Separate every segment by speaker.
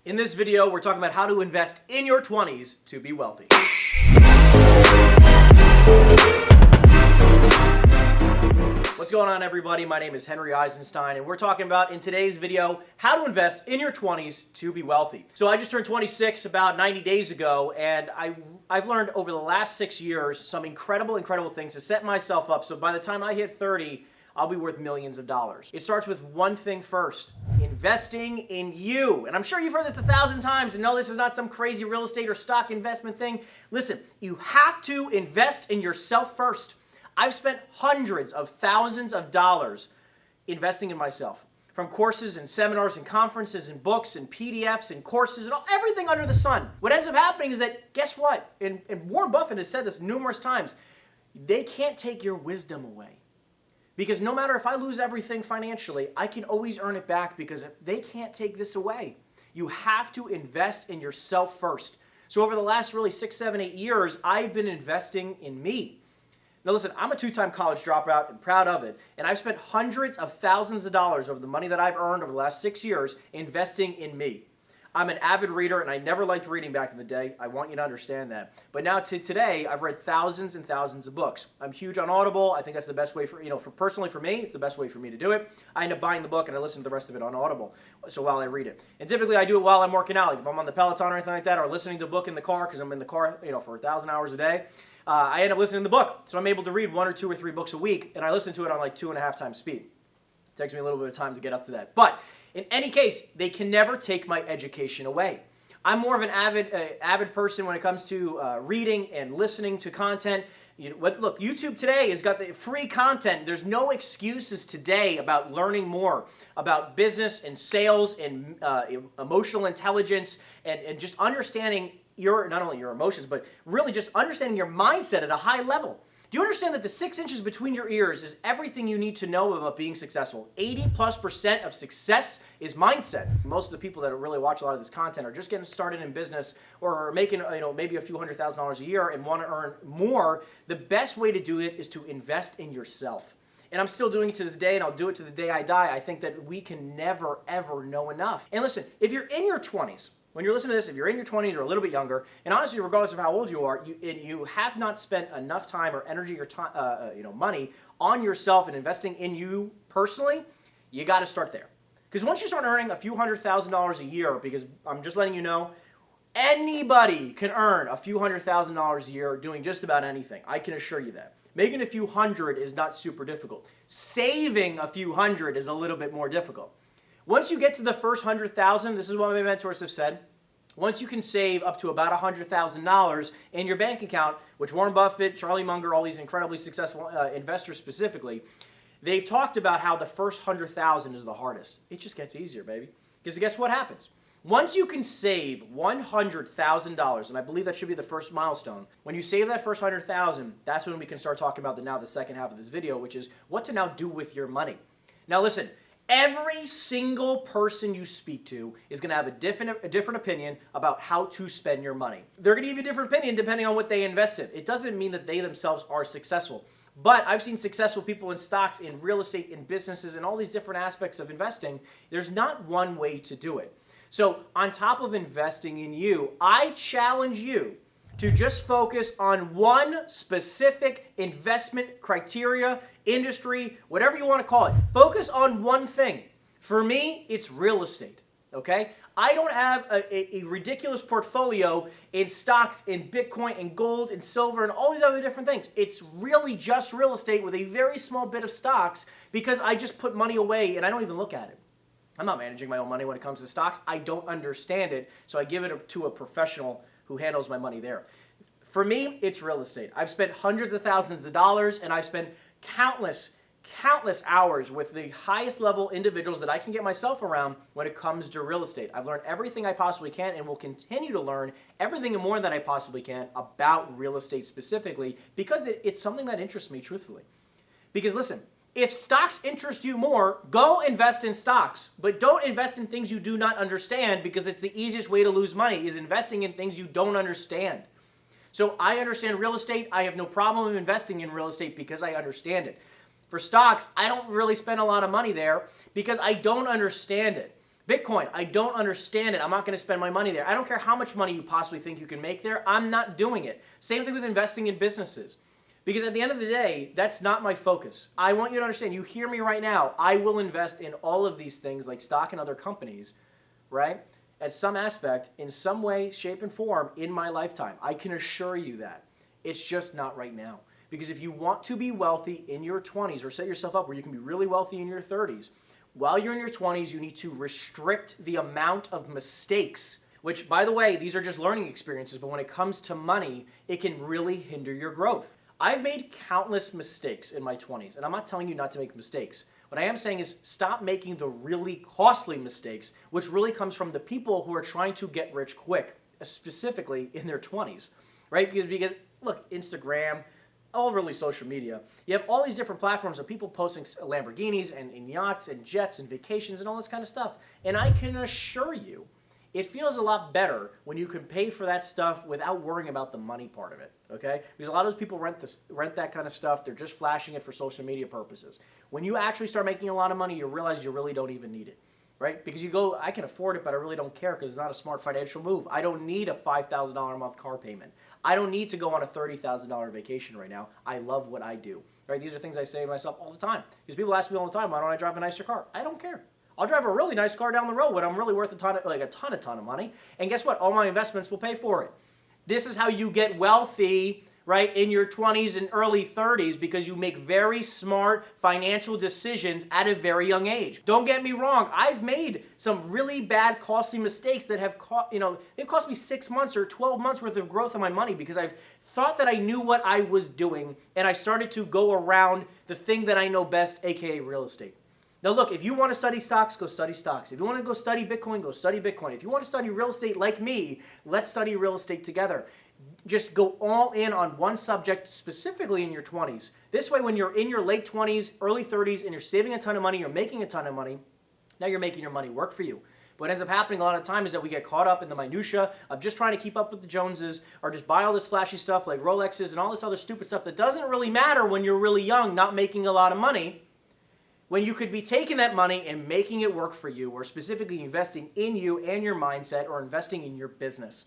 Speaker 1: In this video, we're talking about how to invest in your 20s to be wealthy. What's going on, everybody? My name is Henry Eisenstein, and we're talking about, in today's video, how to invest in your 20s to be wealthy. So I just turned 26 about 90 days ago, and I've learned over the last 6 years some incredible things to set myself up so by the time I hit 30, I'll be worth millions of dollars. It starts with one thing first: investing in you. And I'm sure you've heard this 1,000 times, and no, this is not some crazy real estate or stock investment thing. Listen, you have to invest in yourself first. I've spent hundreds of thousands of dollars investing in myself, from courses and seminars and conferences and books and PDFs and courses and everything under the sun. What ends up happening is that, guess what? And Warren Buffett has said this numerous times, they can't take your wisdom away. Because no matter if I lose everything financially, I can always earn it back because they can't take this away. You have to invest in yourself first. So over the last really 6, 7, 8 years, I've been investing in me. Now listen, I'm a 2-time college dropout and proud of it. And I've spent hundreds of thousands of dollars over the money that I've earned over the last 6 years investing in me. I'm an avid reader, and I never liked reading back in the day. I want you to understand that. But now to today, I've read thousands and thousands of books. I'm huge on Audible. I think that's the best way personally for me, it's the best way for me to do it. I end up buying the book, and I listen to the rest of it on Audible, so while I read it. And typically, I do it while I'm working out. Like if I'm on the Peloton or anything like that, or listening to a book in the car, because I'm in the car, for 1,000 hours a day, I end up listening to the book. So I'm able to read 1 or 2 or 3 books a week, and I listen to it on like 2.5 times speed. It takes me a little bit of time to get up to that. But in any case, they can never take my education away. I'm more of an avid person when it comes to reading and listening to content. Look, YouTube today has got the free content. There's no excuses today about learning more about business and sales and emotional intelligence and just understanding not only your emotions, but really just understanding your mindset at a high level. Do you understand that the 6 inches between your ears is everything you need to know about being successful? 80+% of success is mindset. Most of the people that really watch a lot of this content are just getting started in business or are making maybe a few $100,000 a year and want to earn more. The best way to do it is to invest in yourself. And I'm still doing it to this day, and I'll do it to the day I die. I think that we can never, ever know enough. And listen, if you're in your 20s, when you're listening to this, if you're in your 20s or a little bit younger, and honestly, regardless of how old you are, you have not spent enough time or energy or time, money on yourself and investing in you personally, you got to start there. Because once you start earning a few $100,000 a year, because I'm just letting you know, anybody can earn a few $100,000 a year doing just about anything. I can assure you that. Making a few hundred is not super difficult. Saving a few hundred is a little bit more difficult. Once you get to the first 100,000, this is what my mentors have said, once you can save up to about $100,000 in your bank account, which Warren Buffett, Charlie Munger, all these incredibly successful investors specifically, they've talked about how the first 100,000 is the hardest. It just gets easier, baby. Because guess what happens? Once you can save $100,000, and I believe that should be the first milestone, when you save that first 100,000, that's when we can start talking about the second half of this video, which is what to now do with your money. Now listen, every single person you speak to is going to have a different opinion about how to spend your money. They're going to give you a different opinion depending on what they invest in. It doesn't mean that they themselves are successful. But I've seen successful people in stocks, in real estate, in businesses, and all these different aspects of investing. There's not one way to do it. So on top of investing in you, I challenge you to just focus on one specific investment criteria, industry, whatever you want to call it. Focus on one thing. For me, it's real estate, okay? I don't have a ridiculous portfolio in stocks, in Bitcoin, in gold, in silver, and all these other different things. It's really just real estate with a very small bit of stocks because I just put money away and I don't even look at it. I'm not managing my own money when it comes to stocks. I don't understand it, so I give it to a professional who handles my money there. For me, it's real estate. I've spent hundreds of thousands of dollars, and I've spent countless hours with the highest level individuals that I can get myself around when it comes to real estate. I've learned everything I possibly can and will continue to learn everything and more than I possibly can about real estate specifically because it's something that interests me truthfully. Because listen, if stocks interest you more, go invest in stocks, but don't invest in things you do not understand because it's the easiest way to lose money is investing in things you don't understand. So I understand real estate. I have no problem investing in real estate because I understand it. For stocks, I don't really spend a lot of money there because I don't understand it. Bitcoin, I don't understand it. I'm not going to spend my money there. I don't care how much money you possibly think you can make there. I'm not doing it. Same thing with investing in businesses. Because at the end of the day, that's not my focus. I want you to understand, you hear me right now, I will invest in all of these things like stock and other companies, right? At some aspect, in some way, shape, and form in my lifetime. I can assure you that. It's just not right now. Because if you want to be wealthy in your 20s or set yourself up where you can be really wealthy in your 30s, while you're in your 20s, you need to restrict the amount of mistakes, which, by the way, these are just learning experiences, but when it comes to money, it can really hinder your growth. I've made countless mistakes in my 20s, and I'm not telling you not to make mistakes. What I am saying is stop making the really costly mistakes, which really comes from the people who are trying to get rich quick, specifically in their 20s, right? Because look, Instagram, all really social media, you have all these different platforms of people posting Lamborghinis and yachts and jets and vacations and all this kind of stuff. And I can assure you, it feels a lot better when you can pay for that stuff without worrying about the money part of it, okay? Because a lot of those people rent that kind of stuff. They're just flashing it for social media purposes. When you actually start making a lot of money, you realize you really don't even need it, right? Because you go, I can afford it, but I really don't care because it's not a smart financial move. I don't need a $5,000 a month car payment. I don't need to go on a $30,000 vacation right now. I love what I do, right? These are things I say to myself all the time. Because people ask me all the time, why don't I drive a nicer car? I don't care. I'll drive a really nice car down the road when I'm really worth a ton of money. And guess what? All my investments will pay for it. This is how you get wealthy, right, in your 20s and early 30s because you make very smart financial decisions at a very young age. Don't get me wrong. I've made some really bad, costly mistakes that have they've cost me 6 months or 12 months worth of growth of my money because I've thought that I knew what I was doing and I started to go around the thing that I know best, aka real estate. Now look, if you want to study stocks, go study stocks. If you want to go study Bitcoin, go study Bitcoin. If you want to study real estate like me, let's study real estate together. Just go all in on one subject, specifically in your 20s. This way, when you're in your late 20s, early 30s, and you're saving a ton of money, you're making a ton of money, now you're making your money work for you. But what ends up happening a lot of the time is that we get caught up in the minutia of just trying to keep up with the Joneses or just buy all this flashy stuff like Rolexes and all this other stupid stuff that doesn't really matter when you're really young, not making a lot of money. When you could be taking that money and making it work for you, or specifically investing in you and your mindset, or investing in your business.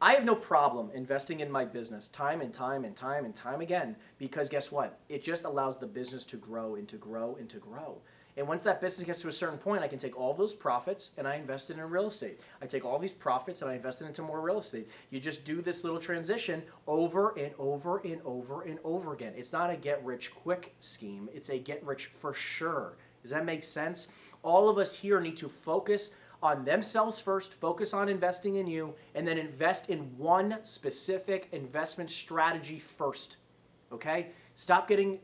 Speaker 1: I have no problem investing in my business time and time and time and time again, because guess what? It just allows the business to grow and to grow and to grow. And once that business gets to a certain point, I can take all those profits and I invest it in real estate. I take all these profits and I invest it into more real estate. You just do this little transition over and over and over and over again. It's not a get-rich-quick scheme. It's a get-rich-for-sure. Does that make sense? All of us here need to focus on themselves first, focus on investing in you, and then invest in one specific investment strategy first. Okay? Stop getting,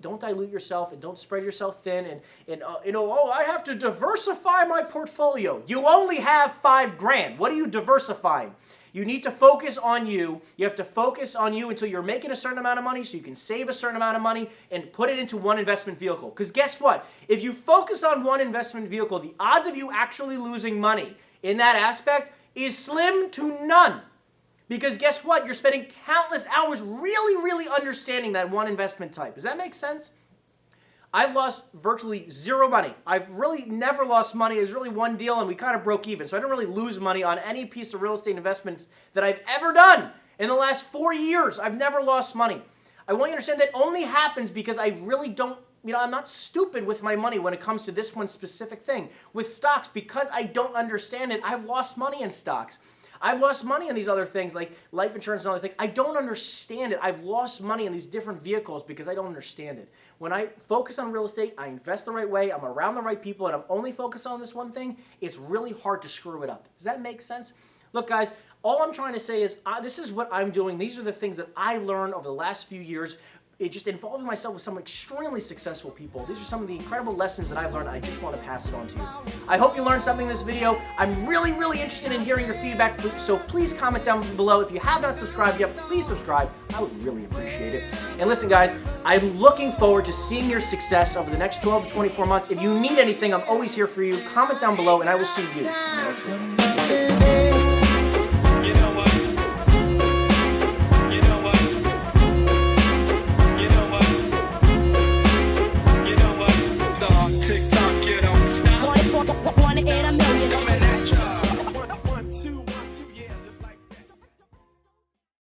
Speaker 1: don't dilute yourself and don't spread yourself thin oh, I have to diversify my portfolio. You only have $5,000. What are you diversifying? You need to focus on you. You have to focus on you until you're making a certain amount of money so you can save a certain amount of money and put it into one investment vehicle. Because guess what? If you focus on one investment vehicle, the odds of you actually losing money in that aspect is slim to none. Because guess what? You're spending countless hours really, really understanding that one investment type. Does that make sense? I've lost virtually zero money. I've really never lost money. There's really one deal and we kind of broke even. So I don't really lose money on any piece of real estate investment that I've ever done. In the last 4 years, I've never lost money. I want you to understand that only happens because I really don't, I'm not stupid with my money when it comes to this one specific thing. With stocks, because I don't understand it, I've lost money in stocks. I've lost money in these other things like life insurance and other things. I don't understand it. I've lost money in these different vehicles because I don't understand it. When I focus on real estate, I invest the right way, I'm around the right people, and I'm only focused on this one thing, it's really hard to screw it up. Does that make sense? Look, guys, all I'm trying to say is this is what I'm doing. These are the things that I learned over the last few years. It just involving myself with some extremely successful people. These are some of the incredible lessons that I've learned. I just want to pass it on to you. I hope you learned something in this video. I'm really, really interested in hearing your feedback, so please comment down below. If you have not subscribed yet, please subscribe. I would really appreciate it. And listen, guys, I'm looking forward to seeing your success over the next 12 to 24 months. If you need anything, I'm always here for you. Comment down below, and I will see you in the next video.